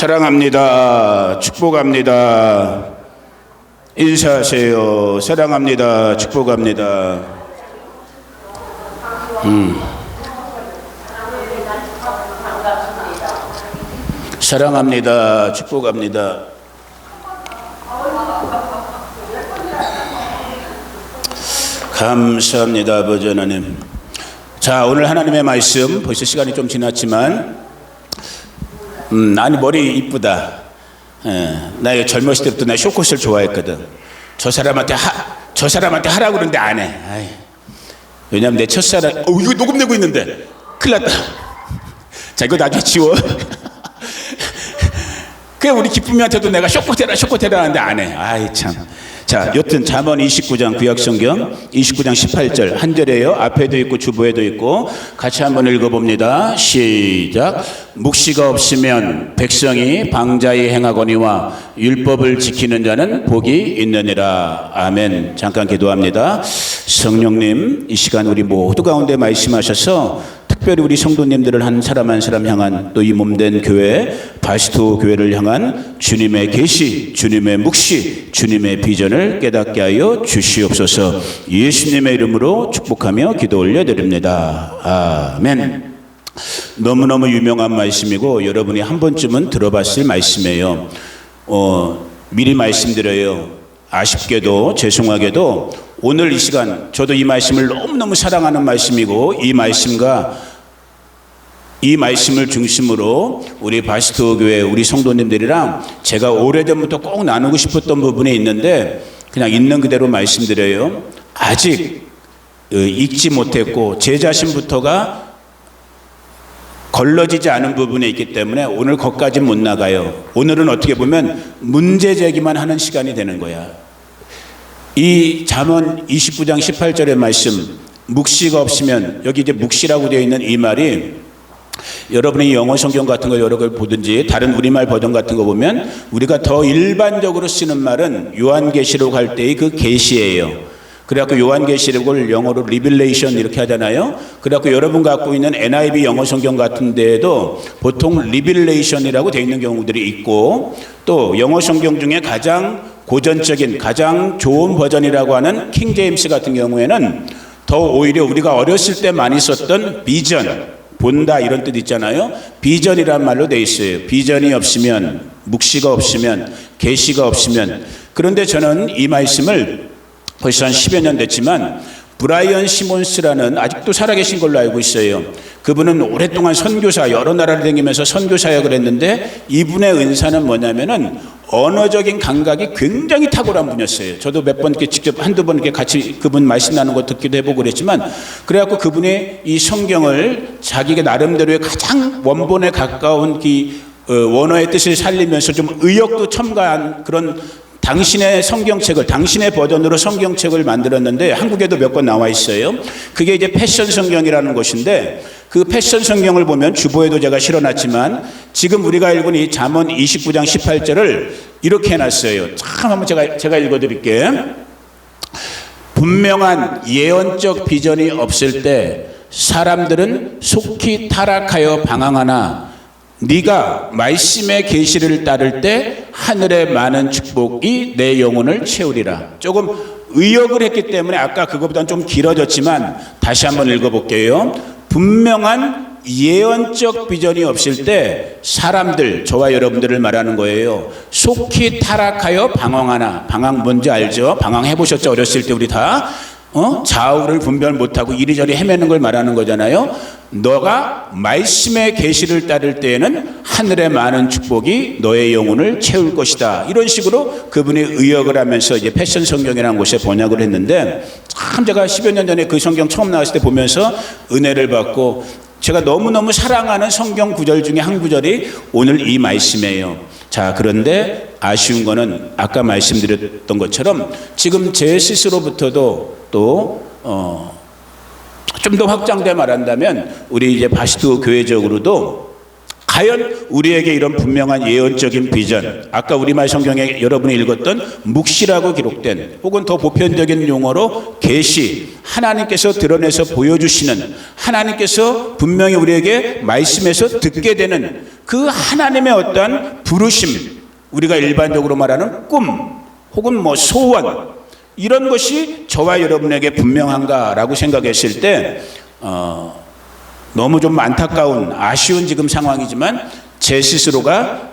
사랑합니다. 축복합니다. 인사하세요. 사랑합니다. 축복합니다. 사랑합니다. 축복합니다. 감사합니다. 아버지 하나님. 자, 오늘 하나님의 말씀, 벌써 시간이 좀 지났지만 아니 머리 이쁘다. 나 젊었을 때부터 나 쇼컷을 좋아했거든. 저 사람한테 하라고 그러는데 안 해. 아이. 왜냐면 내 첫사랑 이거 녹음되고 있는데 큰일 났다. 자, 이거 나중에 지워. 그래, 우리 기쁨이한테도 내가 쇼컷해라 하는데 안 해. 아이 참. 자, 여튼 잠언 29장 구약성경 29장 18절 한 절이에요. 앞에도 있고 주보에도 있고 같이 한번 읽어봅니다. 시작. 묵시가 없으면 백성이 방자히 행하거니와 율법을 지키는 자는 복이 있느니라. 아멘. 잠깐 기도합니다. 성령님, 이 시간 우리 모두 가운데 말씀하셔서 특별히 우리 성도님들을 한 사람 한 사람 향한 또 이 몸된 교회 바시토 교회를 향한 주님의 계시, 주님의 묵시, 주님의 비전을 깨닫게 하여 주시옵소서. 예수님의 이름으로 축복하며 기도 올려드립니다. 아멘. 너무너무 유명한 말씀이고 여러분이 한 번쯤은 들어봤을 말씀이에요. 미리 말씀드려요. 아쉽게도 죄송하게도 오늘 이 시간 저도 이 말씀을 너무너무 사랑하는 말씀이고 이 말씀을 중심으로 우리 바시토 교회 우리 성도님들이랑 제가 오래전부터 꼭 나누고 싶었던 부분이 있는데 그냥 있는 그대로 말씀드려요. 아직 읽지 못했고 제 자신부터가 걸러지지 않은 부분에 있기 때문에 오늘 거기까지 못 나가요. 오늘은 어떻게 보면 문제 제기만 하는 시간이 되는 거야. 이 잠언 29장 18절의 말씀, 묵시가 없으면, 여기 이제 묵시라고 되어 있는 이 말이 여러분이 영어 성경 같은 거 여러 걸 보든지 다른 우리말 버전 같은 거 보면 우리가 더 일반적으로 쓰는 말은 요한계시록 할 때의 그 계시예요. 그래갖고 요한계시록을 영어로 리빌레이션 이렇게 하잖아요. 그래갖고 여러분 갖고 있는 NIV 영어 성경 같은 데에도 보통 리빌레이션이라고 되어 있는 경우들이 있고 또 영어 성경 중에 가장 고전적인 가장 좋은 버전이라고 하는 킹 제임스 같은 경우에는 더 오히려 우리가 어렸을 때 많이 썼던 비전, 본다 이런 뜻 있잖아요. 비전이란 말로 돼 있어요. 비전이 없으면, 묵시가 없으면, 계시가 없으면. 그런데 저는 이 말씀을 벌써 한 10여 년 됐지만 브라이언 시몬스라는 아직도 살아계신 걸로 알고 있어요. 그분은 오랫동안 선교사, 여러 나라를 다니면서 선교사역을 했는데 이분의 은사는 뭐냐면은 언어적인 감각이 굉장히 탁월한 분이었어요. 저도 몇 번 이렇게 직접 한두 번 이렇게 같이 그분 말씀 나누는 거 듣기도 해보고 그랬지만 그래갖고 그분이 이 성경을 자기가 나름대로의 가장 원본에 가까운 이 원어의 뜻을 살리면서 좀 의역도 첨가한 그런 당신의 성경책을 당신의 버전으로 성경책을 만들었는데 한국에도 몇 권 나와 있어요. 그게 이제 패션 성경이라는 것인데 그 패션 성경을 보면 주보에도 제가 실어놨지만 지금 우리가 읽은 이 잠언 29장 18절을 이렇게 해놨어요. 참 한번 제가 읽어드릴게요. 분명한 예언적 비전이 없을 때 사람들은 속히 타락하여 방황하나 네가 말씀의 계시를 따를 때 하늘의 많은 축복이 내 영혼을 채우리라. 조금 의역을 했기 때문에 아까 그거보다는 좀 길어졌지만 다시 한번 읽어볼게요. 분명한 예언적 비전이 없을 때 사람들, 저와 여러분들을 말하는 거예요. 속히 타락하여 방황하나. 방황 뭔지 알죠? 방황해보셨죠? 어렸을 때 우리 다 좌우를 분별 못하고 이리저리 헤매는 걸 말하는 거잖아요. 너가 말씀의 계시를 따를 때에는 하늘의 많은 축복이 너의 영혼을 채울 것이다. 이런 식으로 그분이 의역을 하면서 이제 패션 성경이라는 곳에 번역을 했는데 참 제가 10여 년 전에 그 성경 처음 나왔을 때 보면서 은혜를 받고 제가 너무너무 사랑하는 성경 구절 중에 한 구절이 오늘 이 말씀이에요. 자, 그런데 아쉬운 거는 아까 말씀드렸던 것처럼 지금 제 스스로부터도 또 좀 더 확장돼 말한다면 우리 이제 바시토 교회적으로도 과연 우리에게 이런 분명한 예언적인 비전, 아까 우리말 성경에 여러분이 읽었던 묵시라고 기록된, 혹은 더 보편적인 용어로 계시, 하나님께서 드러내서 보여주시는, 하나님께서 분명히 우리에게 말씀에서 듣게 되는 그 하나님의 어떠한 부르심, 우리가 일반적으로 말하는 꿈 혹은 뭐 소원, 이런 것이 저와 여러분에게 분명한가라고 생각했을 때 너무 좀 안타까운, 아쉬운 지금 상황이지만 제 스스로가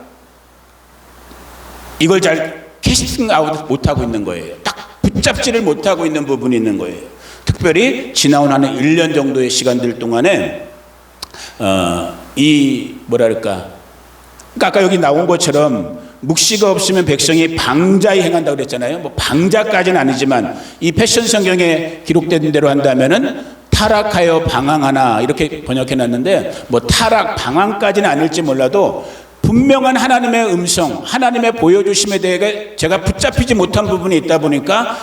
이걸 잘 캐스팅 아웃 못하고 있는 거예요. 딱 붙잡지를 못하고 있는 부분이 있는 거예요. 특별히 지나온 한 1년 정도의 시간들 동안에 이 뭐랄까, 그러니까 아까 여기 나온 것처럼 묵시가 없으면 백성이 방자히 행한다고 그랬잖아요. 뭐 방자까지는 아니지만 이 패션 성경에 기록된 대로 한다면은 타락하여 방황하나 이렇게 번역해놨는데, 뭐 타락, 방황까지는 아닐지 몰라도 분명한 하나님의 음성, 하나님의 보여주심에 대해 제가 붙잡히지 못한 부분이 있다 보니까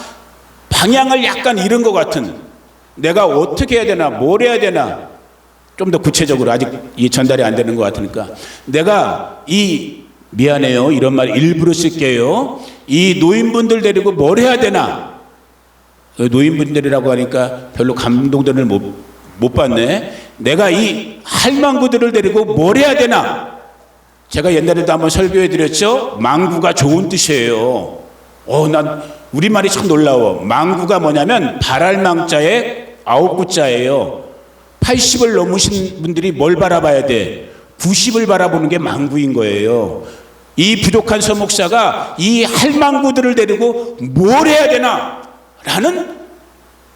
방향을 약간 잃은 것 같은, 내가 어떻게 해야 되나, 뭘 해야 되나, 좀 더 구체적으로 아직 이 전달이 안 되는 것 같으니까 내가 미안해요, 이런 말 일부러 쓸게요. 이 노인분들 데리고 뭘 해야 되나. 노인분들이라고 하니까 별로 감동들을 못 받네. 내가 이 할망구들을 데리고 뭘 해야 되나. 제가 옛날에도 한번 설교해 드렸죠. 망구가 좋은 뜻이에요. 난 우리말이 참 놀라워. 망구가 뭐냐면 발알망자의 9구자예요. 80을 넘으신 분들이 뭘 바라봐야 돼? 90을 바라보는 게 망구인 거예요. 이 부족한 서목사가 이 할망구들을 데리고 뭘 해야 되나 라는,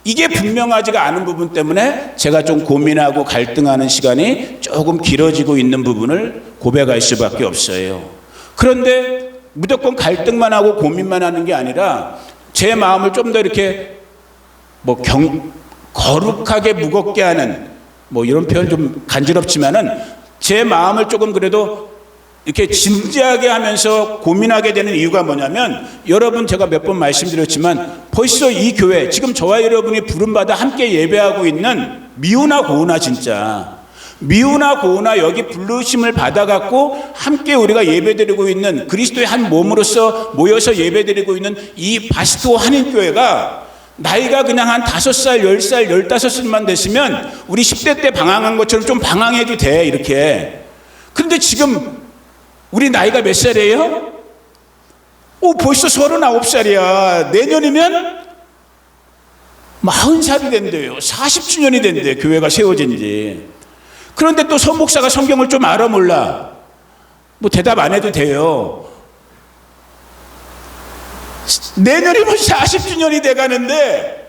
이게 분명하지가 않은 부분 때문에 제가 좀 고민하고 갈등하는 시간이 조금 길어지고 있는 부분을 고백할 수밖에 없어요. 그런데 무조건 갈등만 하고 고민만 하는 게 아니라 제 마음을 좀 더 이렇게 거룩하게 무겁게 하는, 뭐 이런 표현 좀 간지럽지만은 제 마음을 조금 그래도 이렇게 진지하게 하면서 고민하게 되는 이유가 뭐냐면, 여러분 제가 몇 번 말씀드렸지만 벌써 이 교회, 지금 저와 여러분이 부름받아 함께 예배하고 있는 미우나 고우나, 진짜 미우나 고우나 여기 부르심을 받아갖고 함께 우리가 예배드리고 있는, 그리스도의 한 몸으로서 모여서 예배드리고 있는 이 바스토 한인교회가 나이가 그냥 한 5살, 10살, 15살만 됐으면 우리 10대 때 방황한 것처럼 좀 방황해도 돼, 이렇게. 그런데 지금 우리 나이가 몇 살이에요? 벌써 39살이야. 내년이면 40살이 된대요. 40주년이 된대, 교회가 세워진 지. 그런데 또 서목사가 성경을 좀 알아 몰라? 뭐 대답 안 해도 돼요. 내년이면 40주년이 돼가는데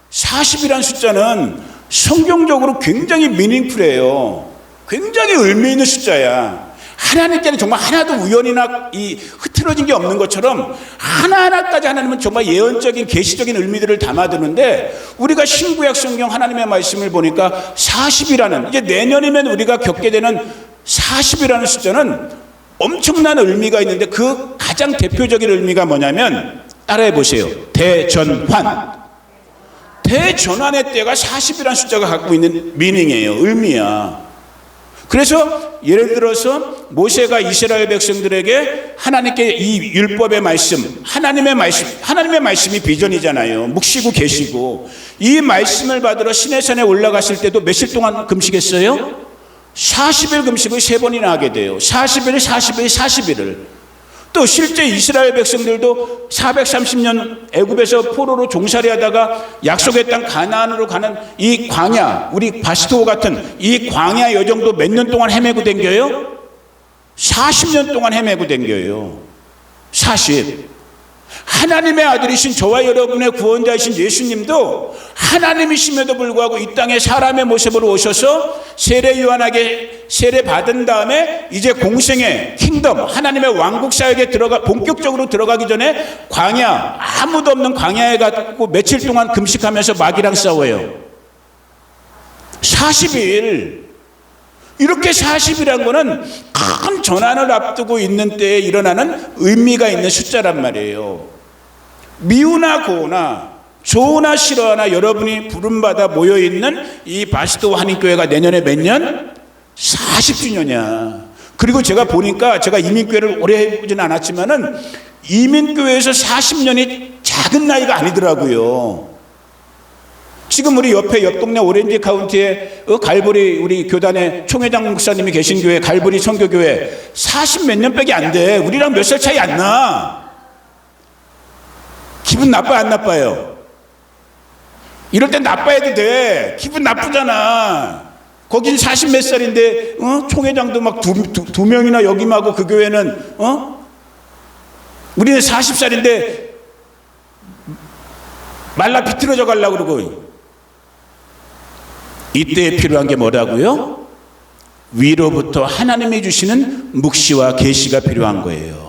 40이란 숫자는 성경적으로 굉장히 미닝풀해요. 굉장히 의미 있는 숫자야. 하나님께는 정말 하나도 우연이나 흐트러진 게 없는 것처럼 하나하나까지 하나님은 정말 예언적인 계시적인 의미들을 담아두는데, 우리가 신구약 성경 하나님의 말씀을 보니까 40이라는, 이제 내년이면 우리가 겪게 되는 40이라는 숫자는 엄청난 의미가 있는데, 그 가장 대표적인 의미가 뭐냐면 따라해 보세요. 대전환. 대전환의 때가 40이라는 숫자가 갖고 있는 미닝이에요. 의미야. 그래서 예를 들어서 모세가 이스라엘 백성들에게 하나님께 이 율법의 말씀, 하나님의 말씀이 비전이잖아요. 묵시고 계시고, 이 말씀을 받으러 시내산에 올라갔을 때도 며칠 동안 금식했어요? 40일 금식을 3번이나 하게 돼요. 40일, 40일, 40일을. 또 실제 이스라엘 백성들도 430년 애굽에서 포로로 종살이 하다가 약속의 땅 가나안으로 가는 이 광야, 우리 바스토 같은 이 광야 여정도 몇 년 동안 헤매고 댕겨요? 40년 동안 헤매고 댕겨요. 40. 하나님의 아들이신 저와 여러분의 구원자이신 예수님도 하나님이심에도 불구하고 이 땅에 사람의 모습으로 오셔서 세례 요한에게 세례 받은 다음에 이제 공생의 킹덤, 하나님의 왕국 사역에 본격적으로 들어가기 전에 광야, 아무도 없는 광야에 가고 며칠 동안 금식하면서 마귀랑 싸워요. 40일. 이렇게 40이란 거는 큰 전환을 앞두고 있는 때에 일어나는 의미가 있는 숫자란 말이에요. 미우나 고우나 좋으나 싫어하나 여러분이 부름받아 모여있는 이 바스토 한인교회가 내년에 몇 년? 40주년이야. 그리고 제가 보니까 제가 이민교회를 오래 해보지는 않았지만은 이민교회에서 40년이 작은 나이가 아니더라고요. 지금 우리 옆에 옆 동네 오렌지 카운티에 갈보리 우리 교단의 총회장 목사님이 계신 교회 갈보리 선교교회 40 몇 년밖에 안 돼. 우리랑 몇 살 차이 안 나. 기분 나빠 안 나빠요? 이럴 땐 나빠야도 돼. 기분 나쁘잖아. 거긴 40 몇 살인데 총회장도 막 두 명이나 역임하고 그 교회는 우리는 40살인데 말라 비틀어져 가려고 그러고. 이때에 필요한 게 뭐라고요? 위로부터 하나님이 주시는 묵시와 계시가 필요한 거예요.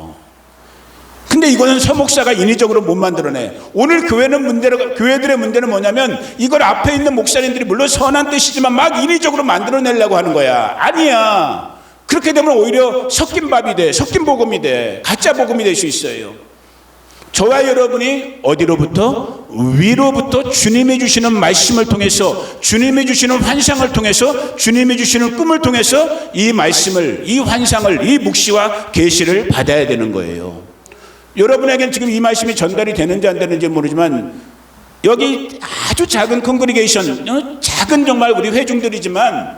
근데 이거는 서목사가 인위적으로 못 만들어내. 오늘 교회들의 문제는 뭐냐면 이걸 앞에 있는 목사님들이 물론 선한 뜻이지만 막 인위적으로 만들어내려고 하는 거야. 아니야. 그렇게 되면 오히려 섞인 밥이 돼. 섞인 복음이 돼. 가짜 복음이 될 수 있어요. 저와 여러분이 어디로부터? 위로부터 주님이 주시는 말씀을 통해서, 주님이 주시는 환상을 통해서, 주님이 주시는 꿈을 통해서 이 말씀을, 이 환상을, 이 묵시와 계시를 받아야 되는 거예요. 여러분에게는 지금 이 말씀이 전달이 되는지 안 되는지 모르지만 여기 아주 작은 컨그리게이션, 작은 정말 우리 회중들이지만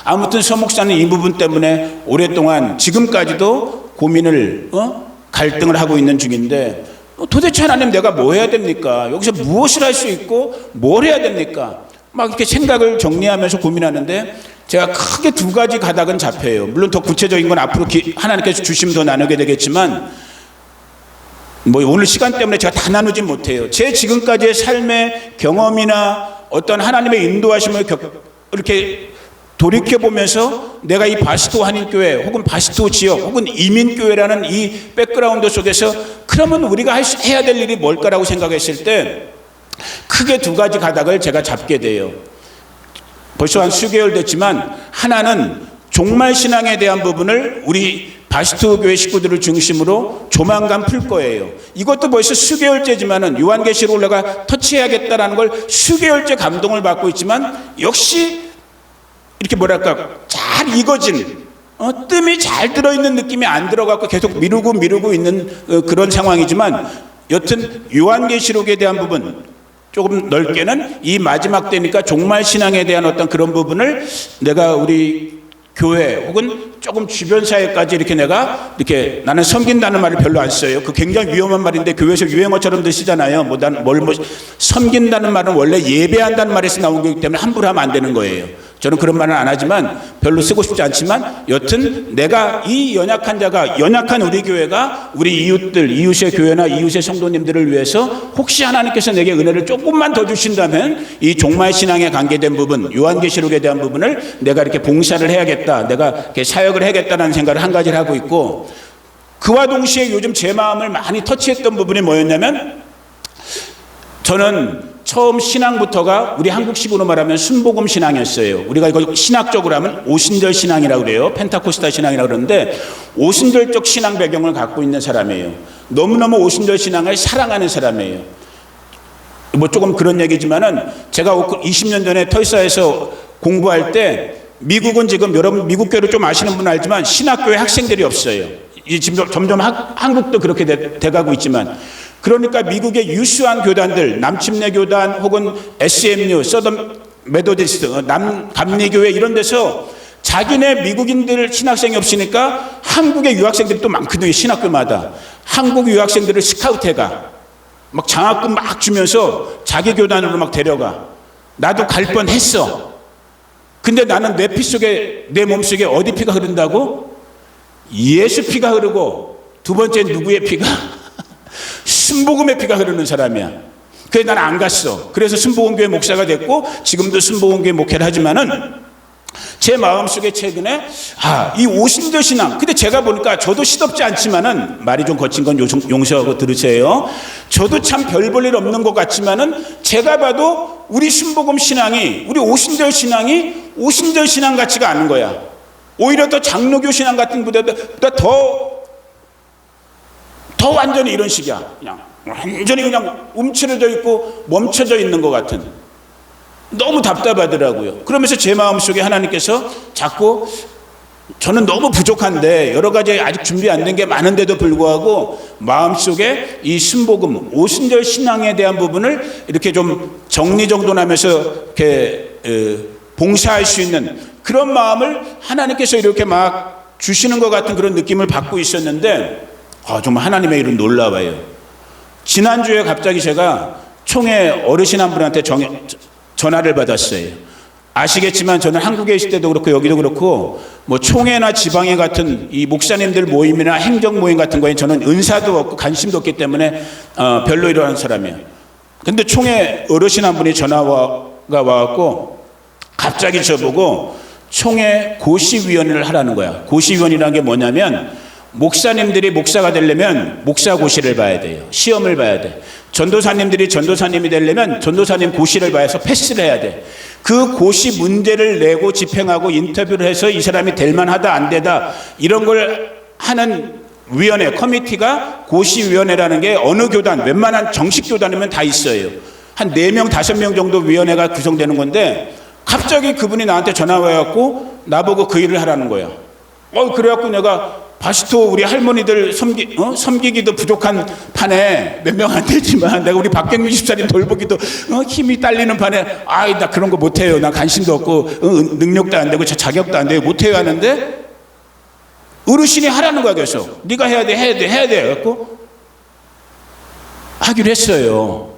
아무튼 서목사는 이 부분 때문에 오랫동안 지금까지도 고민을 갈등을 하고 있는 중인데 도대체 하나님 내가 뭐 해야 됩니까? 여기서 무엇을 할 수 있고 뭘 해야 됩니까? 막 이렇게 생각을 정리하면서 고민하는데 제가 크게 두 가지 가닥은 잡혀요. 물론 더 구체적인 건 앞으로 하나님께서 주시면 더 나누게 되겠지만 오늘 시간 때문에 제가 다 나누지 못해요. 제 지금까지의 삶의 경험이나 어떤 하나님의 인도하심을 이렇게 돌이켜보면서 내가 이 바스토 한인교회 혹은 바스토 지역 혹은 이민교회라는 이 백그라운드 속에서 그러면 우리가 해야 될 일이 뭘까라고 생각했을 때 크게 두 가지 가닥을 제가 잡게 돼요. 벌써 한 수개월 됐지만 하나는 종말신앙에 대한 부분을 우리 바스토 교회 식구들을 중심으로 조만간 풀 거예요. 이것도 벌써 수개월째지만은 요한계시록을 내가 터치해야겠다라는 걸 수개월째 감동을 받고 있지만 역시 이렇게 뭐랄까 잘 익어진 뜸이 잘 들어있는 느낌이 안 들어갖고 계속 미루고 있는 그런 상황이지만 여튼 요한계시록에 대한 부분 조금 넓게는 이 마지막 때니까 종말신앙에 대한 어떤 그런 부분을 내가 우리 교회 혹은 조금 주변 사회까지 이렇게 내가 이렇게 나는 섬긴다는 말을 별로 안 써요. 그 굉장히 위험한 말인데 교회에서 유행어처럼들 쓰잖아요. 섬긴다는 말은 원래 예배한다는 말에서 나온 거기 때문에 함부로 하면 안 되는 거예요. 저는 그런 말은 안 하지만 별로 쓰고 싶지 않지만 여튼 내가 이 연약한 자가 연약한 우리 교회가 우리 이웃들 이웃의 교회나 이웃의 성도님들을 위해서 혹시 하나님께서 내게 은혜를 조금만 더 주신다면 이 종말신앙에 관계된 부분 요한계시록에 대한 부분을 내가 이렇게 봉사를 해야겠다 내가 이렇게 사역을 해야겠다는 생각을 한 가지를 하고 있고 그와 동시에 요즘 제 마음을 많이 터치했던 부분이 뭐였냐면 저는 처음 신앙부터가 우리 한국식으로 말하면 순복음 신앙이었어요. 우리가 이거 신학적으로 하면 오순절 신앙이라고 그래요. 펜타코스타 신앙이라고 그러는데 오순절적 신앙 배경을 갖고 있는 사람이에요. 너무너무 오순절 신앙을 사랑하는 사람이에요. 조금 그런 얘기지만은 제가 20년 전에 털사에서 공부할 때 미국은 지금 여러분 미국 교회를 좀 아시는 분은 알지만 신학교에 학생들이 없어요. 지금 점점 한국도 그렇게 돼가고 있지만 그러니까 미국의 유수한 교단들 남침내 교단 혹은 SMU 서던 메도디스트 감리교회 이런 데서 자기네 미국인들 신학생이 없으니까 한국의 유학생들이 또 많거든요. 신학교마다 한국 유학생들을 스카우트해가 막 장학금 막 주면서 자기 교단으로 막 데려가. 나도 갈 뻔했어. 근데 나는 내 피 속에 내 몸속에 어디 피가 흐른다고? 예수 피가 흐르고 두 번째 누구의 피가? 순복음의 피가 흐르는 사람이야. 그래서 나는 안 갔어. 그래서 순복음교회 목사가 됐고 지금도 순복음교회 목회를 하지만은 제 마음속에 최근에 이 오순절 신앙 근데 제가 보니까 저도 시덥지 않지만은 말이 좀 거친 건 용서하고 들으세요. 저도 참 별 볼 일 없는 것 같지만은 제가 봐도 우리 순복음 신앙이 우리 오순절 신앙이 오순절 신앙 같지가 않은 거야. 오히려 더 장로교 신앙 같은 보다 더 완전히 이런 식이야. 그냥 완전히 그냥 움츠러져 있고 멈춰져 있는 것 같은. 너무 답답하더라고요. 그러면서 제 마음속에 하나님께서 자꾸 저는 너무 부족한데 여러 가지 아직 준비 안 된 게 많은데도 불구하고 마음속에 이 순복음, 오순절 신앙에 대한 부분을 이렇게 좀 정리정돈하면서 이렇게 봉사할 수 있는 그런 마음을 하나님께서 이렇게 막 주시는 것 같은 그런 느낌을 받고 있었는데 정말 하나님의 일은 놀라워요. 지난주에 갑자기 제가 총회 어르신 한 분한테 전화를 받았어요. 아시겠지만 저는 한국에 있을 때도 그렇고 여기도 그렇고 뭐 총회나 지방회 같은 이 목사님들 모임이나 행정 모임 같은 거에 저는 은사도 없고 관심도 없기 때문에 별로 이러는 사람이에요. 근데 총회 어르신 한 분이 전화가 와갖고 갑자기 저보고 총회 고시위원을 하라는 거야. 고시위원이라는 게 뭐냐면 목사님들이 목사가 되려면 목사고시를 봐야 돼요. 시험을 봐야 돼. 전도사님들이 전도사님이 되려면 전도사님 고시를 봐서 패스를 해야 돼. 그 고시 문제를 내고 집행하고 인터뷰를 해서 이 사람이 될 만하다 안 되다 이런 걸 하는 위원회, 커미티가 고시위원회라는 게 어느 교단, 웬만한 정식 교단이면 다 있어요. 한 4명, 5명 정도 위원회가 구성되는 건데 갑자기 그분이 나한테 전화 와갖고 나보고 그 일을 하라는 거야. 그래갖고 내가 바시토 우리 할머니들 섬기기도 부족한 판에 몇 명 안 되지만 내가 우리 박경민 집사님 돌보기도 힘이 딸리는 판에 나 그런 거 못해요. 나 관심도 없고 능력도 안 되고 자격도 안 되고 못해요 하는데 어르신이 하라는 거야. 계속 네가 해야 돼 그래갖고 하기로 했어요.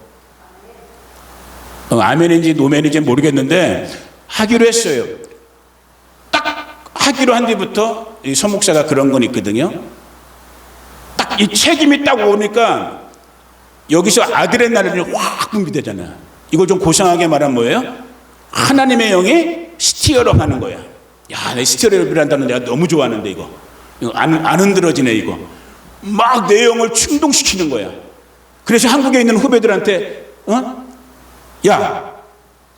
아멘인지 노멘인지 모르겠는데 하기로 했어요. 딱 하기로 한 뒤부터 이 서목사가 그런 건 있거든요. 딱 이 책임이 딱 오니까 여기서 아드레날린이 확 분비되잖아요. 이걸 좀 고상하게 말하면 뭐예요? 하나님의 영이 스티어업 하는 거야. 내 스티어업이란다는 내가 너무 좋아하는데 이거 안 흔들어지네 이거. 막 내 영을 충동시키는 거야. 그래서 한국에 있는 후배들한테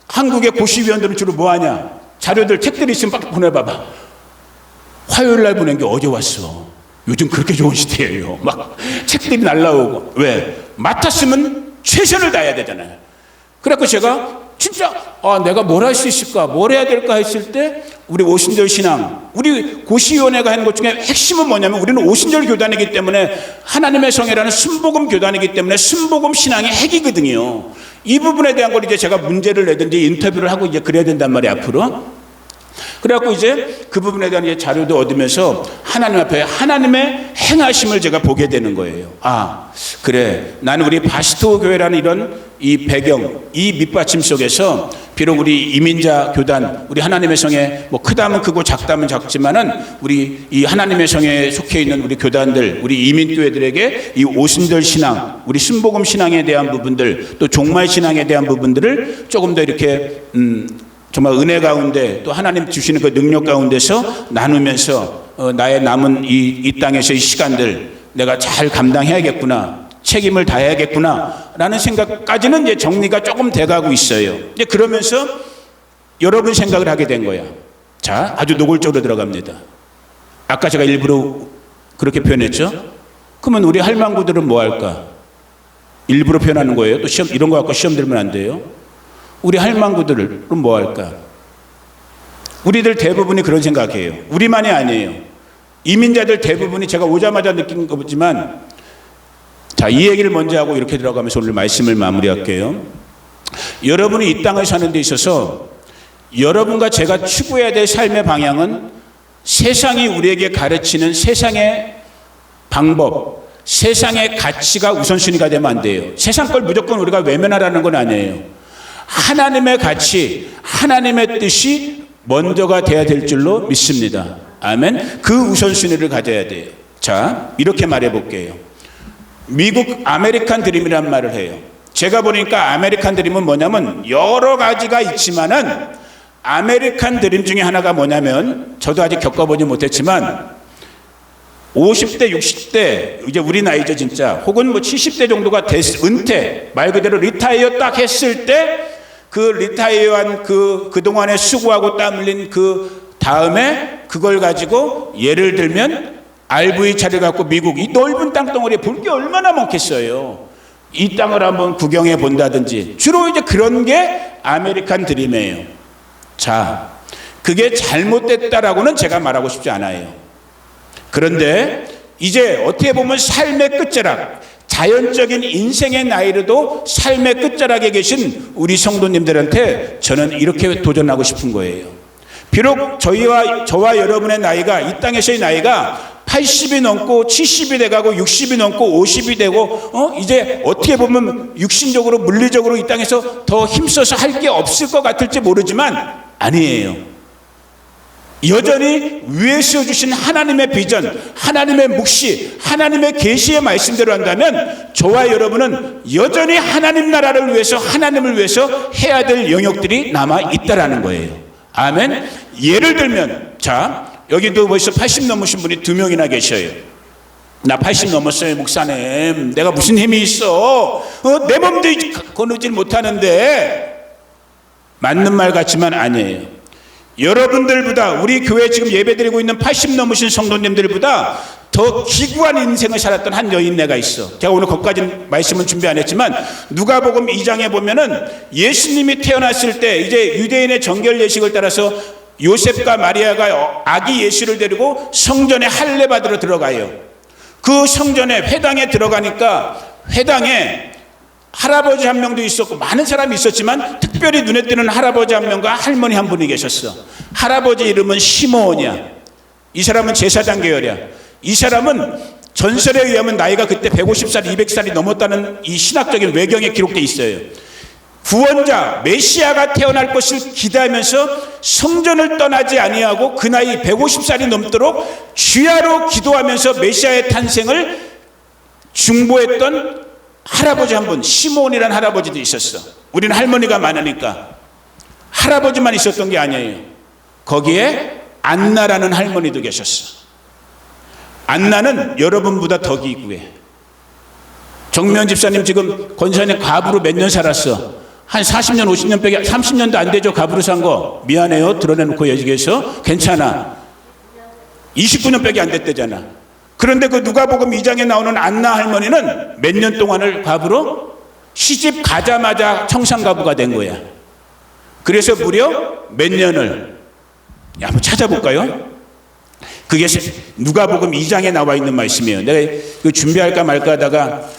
한국의 고시위원들은 주로 뭐하냐? 자료들 책들이 있으면 막 보내봐봐. 화요일 날 보낸 게 어제 왔어. 요즘 그렇게 좋은 시대예요. 막 책들이 날라오고. 왜? 맡았으면 최선을 다해야 되잖아요. 그래서 제가 진짜 내가 뭘 할 수 있을까? 뭘 해야 될까 했을 때 우리 오순절 신앙, 우리 고시위원회가 하는 것 중에 핵심은 뭐냐면 우리는 오순절 교단이기 때문에 하나님의 성회라는 순복음 교단이기 때문에 순복음 신앙이 핵이거든요. 이 부분에 대한 걸 이제 제가 문제를 내든지 인터뷰를 하고 이제 그래야 된단 말이에요, 앞으로. 그래갖고 이제 그 부분에 대한 이제 자료도 얻으면서 하나님 앞에 하나님의 행하심을 제가 보게 되는 거예요. 그래. 나는 우리 바시토 교회라는 이런 이 배경, 이 밑받침 속에서 비록 우리 이민자 교단, 우리 하나님의 성에 뭐 크다면 크고 작다면 작지만은 우리 이 하나님의 성에 속해 있는 우리 교단들, 우리 이민교회들에게 이 오순절 신앙, 우리 순복음 신앙에 대한 부분들, 또 종말 신앙에 대한 부분들을 조금 더 이렇게 정말 은혜 가운데 또 하나님 주시는 그 능력 가운데서 나누면서 나의 남은 이 땅에서의 시간들 내가 잘 감당해야겠구나, 책임을 다해야겠구나 라는 생각까지는 이제 정리가 조금 돼가고 있어요. 이제 그러면서 여러분 생각을 하게 된 거야. 자, 아주 노골적으로 들어갑니다. 아까 제가 일부러 그렇게 표현했죠. 그러면 우리 할망구들은 뭐 할까? 일부러 표현하는 거예요. 또 시험 이런 거 갖고 시험 들면 안 돼요. 우리 할망구들은 뭐 할까? 우리들 대부분이 그런 생각이에요. 우리만이 아니에요. 이민자들 대부분이 제가 오자마자 느낀 거지만, 자, 이 얘기를 먼저 하고 이렇게 들어가면서 오늘 말씀을 마무리할게요. 여러분이 이 땅을 사는 데 있어서 여러분과 제가 추구해야 될 삶의 방향은 세상이 우리에게 가르치는 세상의 방법, 세상의 가치가 우선순위가 되면 안 돼요. 세상 걸 무조건 우리가 외면하라는 건 아니에요. 하나님의 가치, 하나님의 뜻이 먼저가 돼야 될 줄로 믿습니다. 아멘. 그 우선순위를 가져야 돼요. 자, 이렇게 말해 볼게요. 미국 아메리칸 드림이란 말을 해요. 제가 보니까 아메리칸 드림은 뭐냐면 여러 가지가 있지만은 아메리칸 드림 중에 하나가 뭐냐면, 저도 아직 겪어보지 못했지만 50대, 60대, 이제 우리 나이죠 진짜, 혹은 뭐 70대 정도가 은퇴, 말 그대로 리타이어 딱 했을 때 그 리타이어한 그동안에 수고하고 땀 흘린 그 다음에 그걸 가지고 예를 들면 RV차를 갖고 미국 이 넓은 땅덩어리에 볼 게 얼마나 많겠어요. 이 땅을 한번 구경해 본다든지, 주로 이제 그런 게 아메리칸 드림이에요. 자, 그게 잘못됐다라고는 제가 말하고 싶지 않아요. 그런데 이제 어떻게 보면 삶의 끝자락, 자연적인 인생의 나이로도 삶의 끝자락에 계신 우리 성도님들한테 저는 이렇게 도전하고 싶은 거예요. 비록 저와 여러분의 나이가, 이 땅에서의 나이가 80이 넘고 70이 돼가고 60이 넘고 50이 되고 이제 어떻게 보면 육신적으로 물리적으로 이 땅에서 더 힘써서 할 게 없을 것 같을지 모르지만 아니에요. 여전히 위에서 주신 하나님의 비전, 하나님의 묵시, 하나님의 계시의 말씀대로 한다면 저와 여러분은 여전히 하나님 나라를 위해서, 하나님을 위해서 해야 될 영역들이 남아 있다라는 거예요. 아멘. 예를 들면 자, 여기도 벌써 80 넘으신 분이 2명이나 계셔요. 나 80 넘었어요, 목사님. 내가 무슨 힘이 있어? 내 몸도 거느질 못하는데. 맞는 말 같지만 아니에요. 여러분들보다, 우리 교회 지금 예배드리고 있는 80 넘으신 성도님들보다 더 기구한 인생을 살았던 한 여인네가 있어. 제가 오늘 거기까지 말씀은 준비 안 했지만 누가복음 2장에 보면은 예수님이 태어났을 때 이제 유대인의 정결 예식을 따라서 요셉과 마리아가 아기 예수를 데리고 성전에 할례 받으러 들어가요. 그 성전에 회당에 들어가니까 회당에 할아버지 한 명도 있었고 많은 사람이 있었지만 특별히 눈에 띄는 할아버지 한 명과 할머니 한 분이 계셨어. 할아버지 이름은 시므온이야. 이 사람은 제사장 계열이야. 이 사람은 전설에 의하면 나이가 그때 150살, 200살이 넘었다는 이 신학적인 외경에 기록되어 있어요. 구원자 메시아가 태어날 것을 기대하면서 성전을 떠나지 아니하고 그 나이 150살이 넘도록 주야로 기도하면서 메시아의 탄생을 중보했던 할아버지 한 분, 시므온이라는 할아버지도 있었어. 우리는 할머니가 많으니까 할아버지만 있었던 게 아니에요. 거기에 안나라는 할머니도 계셨어. 안나는 여러분보다 더 기구해. 정면 집사님 지금 권선의 과부로 몇 년 살았어? 한 40년 50년 빼기 30년도 안 되죠. 과부로 산 거. 미안해요, 드러내놓고 얘기해서. 괜찮아. 29년 빼기 안 됐대잖아. 그런데 그 누가복음 2장에 나오는 안나 할머니는 몇 년 동안을 과부로 시집 가자마자 청산과부가 된 거야. 그래서 무려 몇 년을, 한번 찾아볼까요? 그게 누가복음 2장에 나와 있는 말씀이에요. 내가 그 준비할까 말까 하다가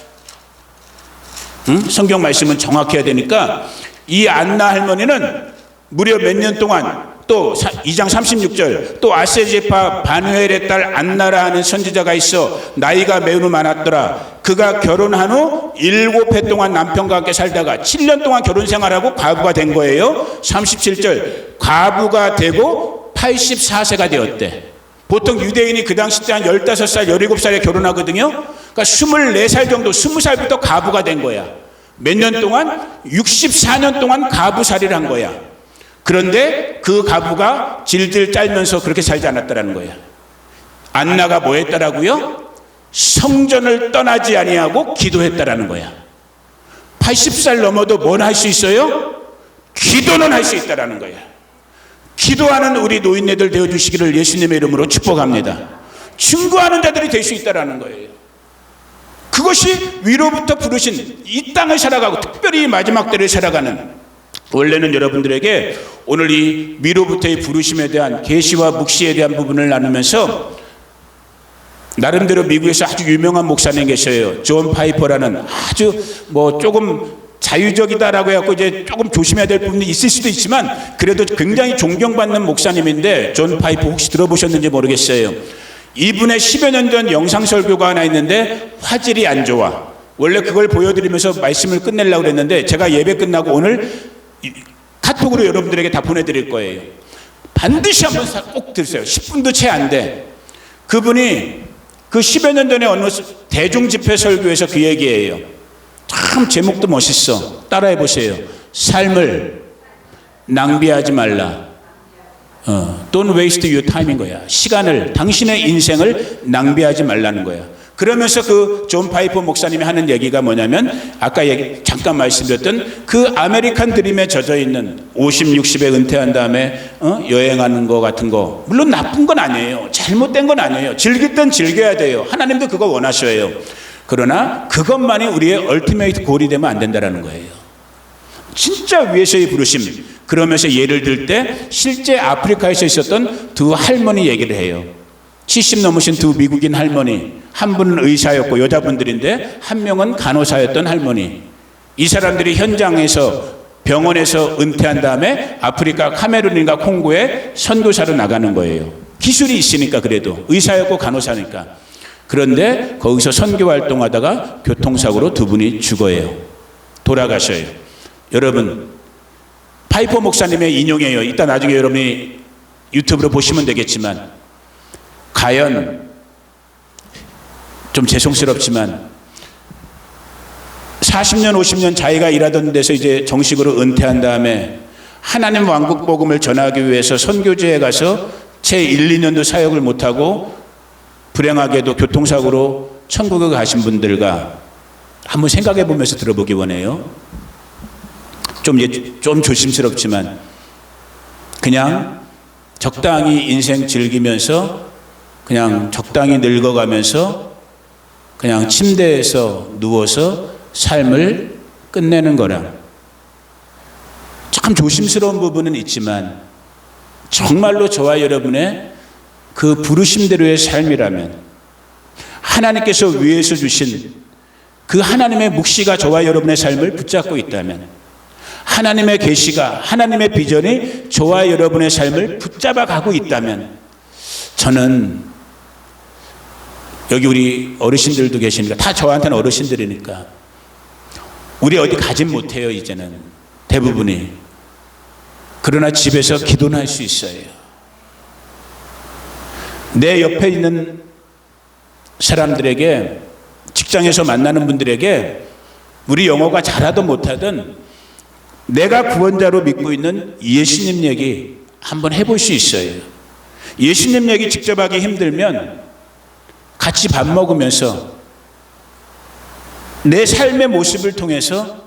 성경 말씀은 정확해야 되니까 이 안나 할머니는 무려 몇 년 동안, 또 2장 36절, 또 아세제파 바누엘의 딸 안나라 하는 선지자가 있어 나이가 매우 많았더라. 그가 결혼한 후 7해 동안 남편과 함께 살다가 7년 동안 결혼 생활하고 과부가 된 거예요. 37절, 과부가 되고 84세가 되었대. 보통 유대인이 그 당시 때 한 15살, 17살에 결혼하거든요. 그러니까 24살 정도, 20살부터 과부가 된 거야. 몇 년 동안? 64년 동안 과부살이를 한 거야. 그런데 그 과부가 질질 짤면서 그렇게 살지 않았다라는 거야. 안나가 뭐 했다라고요? 성전을 떠나지 아니하고 기도했다라는 거야. 80살 넘어도 뭘 할 수 있어요? 기도는 할 수 있다라는 거야. 기도하는 우리 노인네들 되어주시기를 예수님의 이름으로 축복합니다. 증거하는 자들이 될 수 있다라는 거예요. 그것이 위로부터 부르신 이 땅을 살아가고 특별히 마지막 때를 살아가는, 원래는 여러분들에게 오늘 이 위로부터의 부르심에 대한 계시와 묵시에 대한 부분을 나누면서 나름대로 미국에서 아주 유명한 목사님 계셔요. 존 파이퍼라는, 아주 조금 자유적이다라고 해갖고 이제 조금 조심해야 될 부분이 있을 수도 있지만 그래도 굉장히 존경받는 목사님인데, 존 파이퍼 혹시 들어보셨는지 모르겠어요. 이분의 10여 년 전 영상 설교가 하나 있는데 화질이 안 좋아. 원래 그걸 보여드리면서 말씀을 끝내려고 그랬는데 제가 예배 끝나고 오늘 카톡으로 여러분들에게 다 보내드릴 거예요. 반드시 한번 꼭 들으세요. 10분도 채 안 돼. 그분이 그 10여 년 전에 어느 대중집회 설교에서 그 얘기예요. 참 제목도 멋있어. 따라해 보세요. 삶을 낭비하지 말라. Don't waste your time인 거야. 시간을, 당신의 인생을 낭비하지 말라는 거야. 그러면서 그 존 파이퍼 목사님이 하는 얘기가 뭐냐면 아까 잠깐 말씀드렸던 그 아메리칸 드림에 젖어 있는 50, 60에 은퇴한 다음에 여행하는 거 같은 거, 물론 나쁜 건 아니에요. 잘못된 건 아니에요. 즐길 땐 즐겨야 돼요. 하나님도 그거 원하셔요. 그러나 그것만이 우리의 얼티메이트 골이 되면 안 된다는 거예요. 진짜 위에서의 부르심, 그러면서 예를 들 때 실제 아프리카에서 있었던 두 할머니 얘기를 해요. 70 넘으신 두 미국인 할머니, 한 분은 의사였고 여자분들인데 한 명은 간호사였던 할머니. 이 사람들이 현장에서 병원에서 은퇴한 다음에 아프리카 카메룬인가 콩고에 선교사로 나가는 거예요. 기술이 있으니까, 그래도 의사였고 간호사니까. 그런데 거기서 선교 활동하다가 교통사고로 두 분이 죽어요. 돌아가셔요. 여러분, 파이퍼 목사님의 인용이에요. 이따 나중에 여러분이 유튜브로 보시면 되겠지만, 과연 좀 죄송스럽지만 40년 50년 자기가 일하던 데서 이제 정식으로 은퇴한 다음에 하나님 왕국 복음을 전하기 위해서 선교지에 가서 채 1, 2년도 사역을 못하고 불행하게도 교통사고로 천국에 가신 분들과 한번 생각해 보면서 들어보기 원해요. 좀 조심스럽지만 그냥 적당히 인생 즐기면서 그냥 적당히 늙어가면서 그냥 침대에서 누워서 삶을 끝내는 거랑 참 조심스러운 부분은 있지만 정말로 저와 여러분의 그 부르심대로의 삶이라면 하나님께서 위에서 주신 그 하나님의 묵시가 저와 여러분의 삶을 붙잡고 있다면, 하나님의 계시가, 하나님의 비전이 저와 여러분의 삶을 붙잡아 가고 있다면, 저는 여기 우리 어르신들도 계시니까, 다 저한테는 어르신들이니까 우리 어디 가진 못해요. 이제는 대부분이. 그러나 집에서 기도는 할 수 있어요. 내 옆에 있는 사람들에게, 직장에서 만나는 분들에게 우리 영어가 잘하든 못하든 내가 구원자로 믿고 있는 예수님 얘기 한번 해볼 수 있어요. 예수님 얘기 직접 하기 힘들면 같이 밥 먹으면서 내 삶의 모습을 통해서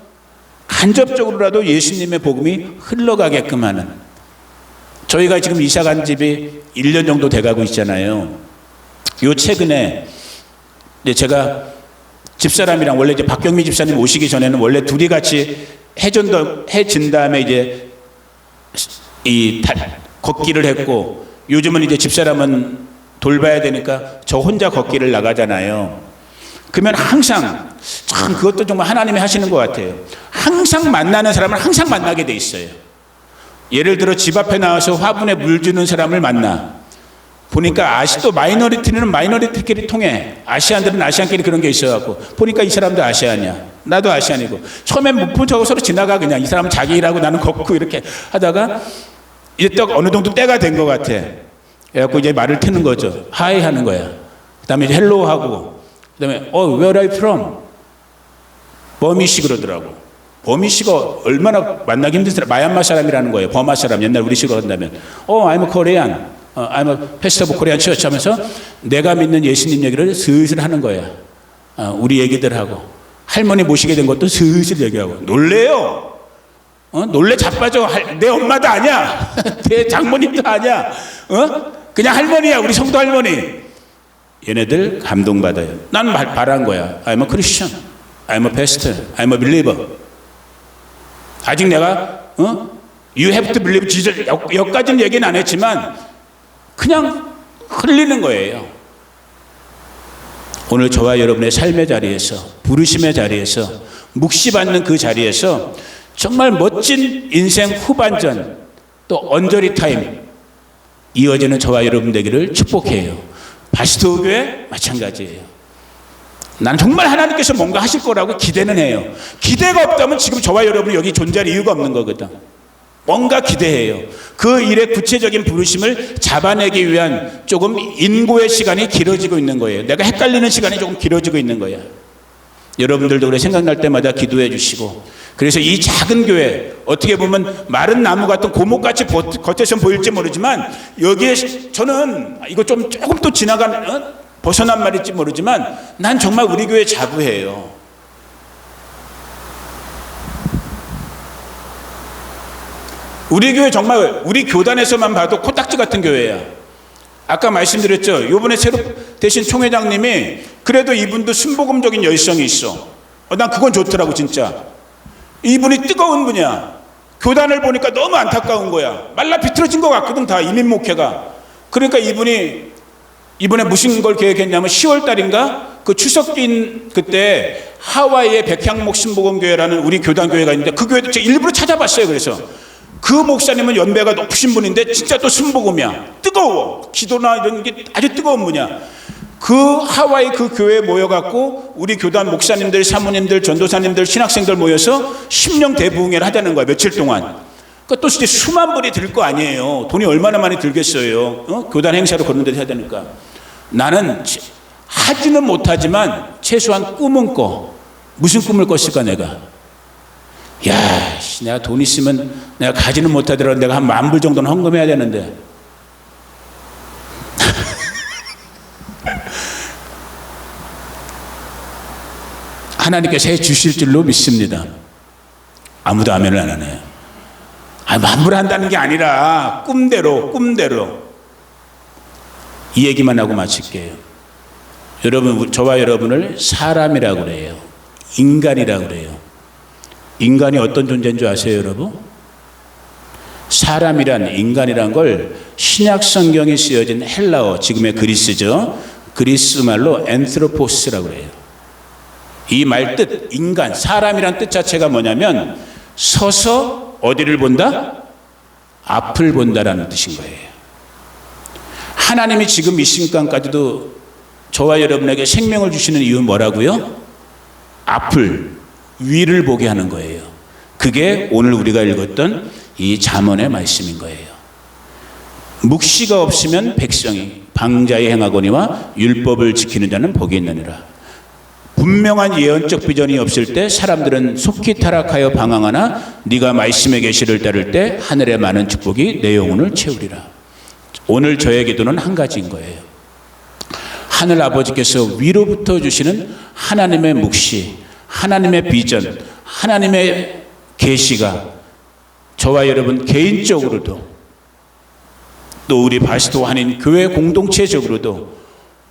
간접적으로라도 예수님의 복음이 흘러가게끔 하는, 저희가 지금 이사 간 집이 1년 정도 돼가고 있잖아요. 요 최근에 제가 집사람이랑, 원래 이제 박경미 집사님 오시기 전에는 원래 둘이 같이 해진 다음에 이제 걷기를 했고, 요즘은 이제 집사람은 돌봐야 되니까 저 혼자 걷기를 나가잖아요. 그러면 항상, 참 그것도 정말 하나님이 하시는 것 같아요. 항상 만나는 사람을 항상 만나게 돼 있어요. 예를 들어 집 앞에 나와서 화분에 물 주는 사람을 만나 보니까, 또 마이너리티는 마이너리티끼리 통해, 아시안들은 아시안끼리 그런 게 있어갖고 보니까 이 사람도 아시안이야, 나도 아시안이고, 처음엔 못 본 척하고 서로 지나가. 그냥 이 사람은 자기 일하고 나는 걷고 이렇게 하다가 이제 딱 어느 정도 때가 된 것 같아. 그래갖고 이제 말을 트는 거죠. 하이 하는 거야. 그 다음에 이제 헬로우 하고, 그 다음에 where are you from? 버미시 그러더라고. 버미시가 얼마나 만나기 힘든 사람, 마얀마 사람이라는 거예요. 버마 사람, 옛날 우리식으로 한다면. I'm a Korean, I'm a pastor of Korean church 하면서 내가 믿는 예수님 얘기를 슬슬 하는 거야. 우리 얘기들하고. 할머니 모시게 된 것도 슬슬 얘기하고. 놀래요. 놀래 자빠져. 내 엄마도 아니야. 내 장모님도 아니야. 그냥 할머니야. 우리 성도 할머니. 얘네들 감동받아요. 난 바란 거야. I'm a Christian, I'm a pastor, I'm a believer. 아직 내가 You have to believe Jesus 여기까지는 얘기는 안 했지만 그냥 흘리는 거예요. 오늘 저와 여러분의 삶의 자리에서, 부르심의 자리에서, 묵시받는 그 자리에서 정말 멋진 인생 후반전, 또 언저리 타임 이어지는 저와 여러분 되기를 축복해요. 바시도 교회 마찬가지예요. 난 정말 하나님께서 뭔가 하실 거라고 기대는 해요. 기대가 없다면 지금 저와 여러분이 여기 존재할 이유가 없는 거거든. 뭔가 기대해요. 그 일의 구체적인 부르심을 잡아내기 위한 조금 인고의 시간이 길어지고 있는 거예요. 내가 헷갈리는 시간이 조금 길어지고 있는 거야. 여러분들도 그래, 생각날 때마다 기도해 주시고, 그래서 이 작은 교회, 어떻게 보면 마른 나무 같은 고목같이 겉에선 보일지 모르지만 여기에 저는 이거 조금 또 지나가는 벗어난 말일지 모르지만 난 정말 우리 교회 자부해요. 우리 교회 정말 우리 교단에서만 봐도 코딱지 같은 교회야. 아까 말씀드렸죠. 이번에 새로 되신 총회장님이 그래도 이분도 순복음적인 열성이 있어. 난 그건 좋더라고 진짜. 이분이 뜨거운 분이야. 교단을 보니까 너무 안타까운 거야. 말라 비틀어진 것 같거든, 다 이민 목회가. 그러니까 이번에 무슨 걸 계획했냐면 10월 달인가 그 추석인 그때 하와이의 백향목 신복음교회라는 우리 교단교회가 있는데 그 교회도 제가 일부러 찾아봤어요. 그래서 그 목사님은 연배가 높으신 분인데 진짜 또 순복음이야. 뜨거워. 기도나 이런 게 아주 뜨거운 분이야. 그 하와이 그 교회에 모여갖고 우리 교단 목사님들, 사모님들, 전도사님들, 신학생들 모여서 심령 대부흥회를 하자는 거야. 며칠 동안. 그러니까 또 이제 수만 불이 들 거 아니에요. 돈이 얼마나 많이 들겠어요. 교단 행사로 그런 데 해야 되니까. 나는 하지는 못하지만 최소한 꿈은 꿔. 무슨 꿈을 꿨을까 내가. 야, 내가 돈 있으면 내가 가지는 못하더라도 내가 한 10,000불 정도는 헌금해야 되는데. 하나님께서 해 주실 줄로 믿습니다. 아무도 아멘을 안 하네요. 만불한다는 게 아니라 꿈대로 이 얘기만 하고 마칠게요. 여러분, 저와 여러분을 사람이라고 그래요. 인간이라고 그래요. 인간이 어떤 존재인 줄 아세요, 여러분? 사람이란, 인간이란 걸 신약 성경에 쓰여진 헬라어, 지금의 그리스죠. 그리스 말로 엔트로포스라고 그래요. 이 말 뜻, 인간, 사람이란 뜻 자체가 뭐냐면 서서 어디를 본다? 앞을 본다라는 뜻인 거예요. 하나님이 지금 이 순간까지도 저와 여러분에게 생명을 주시는 이유는 뭐라고요? 앞을, 위를 보게 하는 거예요. 그게 오늘 우리가 읽었던 이 잠언의 말씀인 거예요. 묵시가 없으면 백성이 방자에 행하거니와 율법을 지키는 자는 복이 있느니라. 분명한 예언적 비전이 없을 때 사람들은 속히 타락하여 방황하나 네가 말씀의 계시를 따를 때 하늘의 많은 축복이 내 영혼을 채우리라. 오늘 저의 기도는 한 가지인 거예요. 하늘 아버지께서 위로부터 주시는 하나님의 묵시, 하나님의 비전, 하나님의 계시가 저와 여러분 개인적으로도 또 우리 바시도 한인 교회 공동체적으로도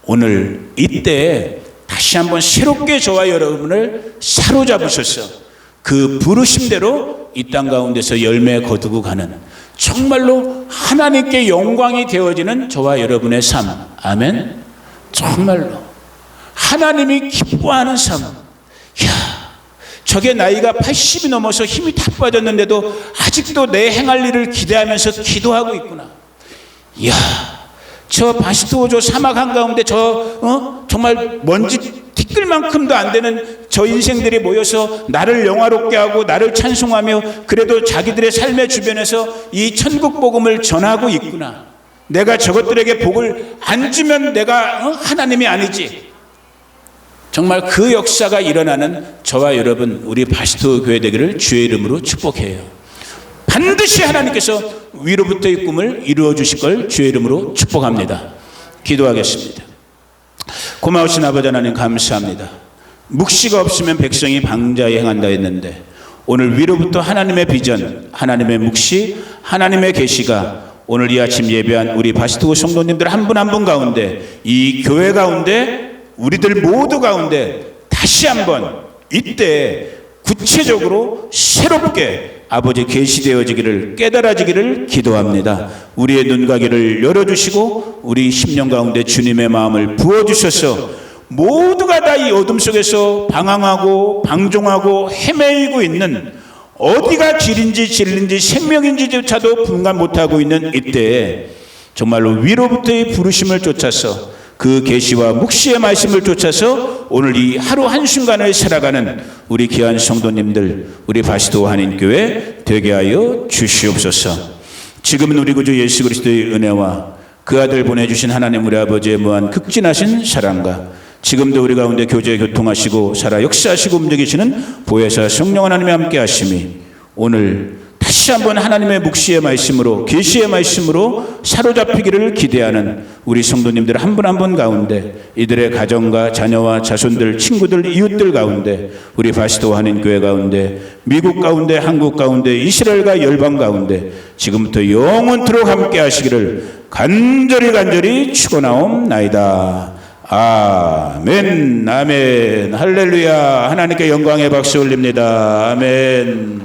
오늘 이때 다시 한번 새롭게 저와 여러분을 사로잡으셔서 그 부르심대로 이 땅 가운데서 열매 거두고 가는 정말로 하나님께 영광이 되어지는 저와 여러분의 삶. 아멘. 정말로 하나님이 기뻐하는 삶. 이야, 저게 나이가 80이 넘어서 힘이 다 빠졌는데도 아직도 내 행할 일을 기대하면서 기도하고 있구나. 이야, 저 바시도조 사막 한가운데 정말 먼지 티끌만큼도 안 되는 저 인생들이 모여서 나를 영화롭게 하고 나를 찬송하며 그래도 자기들의 삶의 주변에서 이 천국 복음을 전하고 있구나. 내가 저것들에게 복을 안 주면 내가 하나님이 아니지. 정말 그 역사가 일어나는 저와 여러분 우리 바시도 교회 되기를 주의 이름으로 축복해요. 반드시 하나님께서 위로부터의 꿈을 이루어 주실 걸 주의 이름으로 축복합니다. 기도하겠습니다. 고마우신 아버지 하나님 감사합니다. 묵시가 없으면 백성이 방자에 행한다 했는데 오늘 위로부터 하나님의 비전, 하나님의 묵시, 하나님의 계시가 오늘 이 아침 예배한 우리 바시도 성도님들 한 분 한 분 가운데 이 교회 가운데 우리들 모두 가운데 다시 한번 이때 구체적으로 새롭게 아버지 계시되어지기를 깨달아지기를 기도합니다. 우리의 눈가기를 열어주시고 우리 심령 가운데 주님의 마음을 부어주셔서 모두가 다 이 어둠 속에서 방황하고 방종하고 헤매이고 있는 어디가 길인지 진리인지 생명인지조차도 분간 못하고 있는 이때에 정말로 위로부터의 부르심을 쫓아서 그 계시와 묵시의 말씀을 쫓아서 오늘 이 하루 한순간을 살아가는 우리 귀한 성도님들 우리 바시도 한인교회 되게 하여 주시옵소서. 지금은 우리 구주 예수 그리스도의 은혜와 그 아들 보내주신 하나님 우리 아버지의 무한 극진하신 사랑과 지금도 우리 가운데 교제 교통하시고 살아 역사하시고 움직이시는 보혜사 성령 하나님이 함께 하심이 오늘 다시 한번 하나님의 묵시의 말씀으로 계시의 말씀으로 사로잡히기를 기대하는 우리 성도님들 한 분 한 분 가운데 이들의 가정과 자녀와 자손들 친구들 이웃들 가운데 우리 바시도 한인교회 가운데 미국 가운데 한국 가운데 이스라엘과 열방 가운데 지금부터 영원토록 함께 하시기를 간절히 축원하옵나이다. 아멘 아멘 할렐루야. 하나님께 영광의 박수 올립니다. 아멘.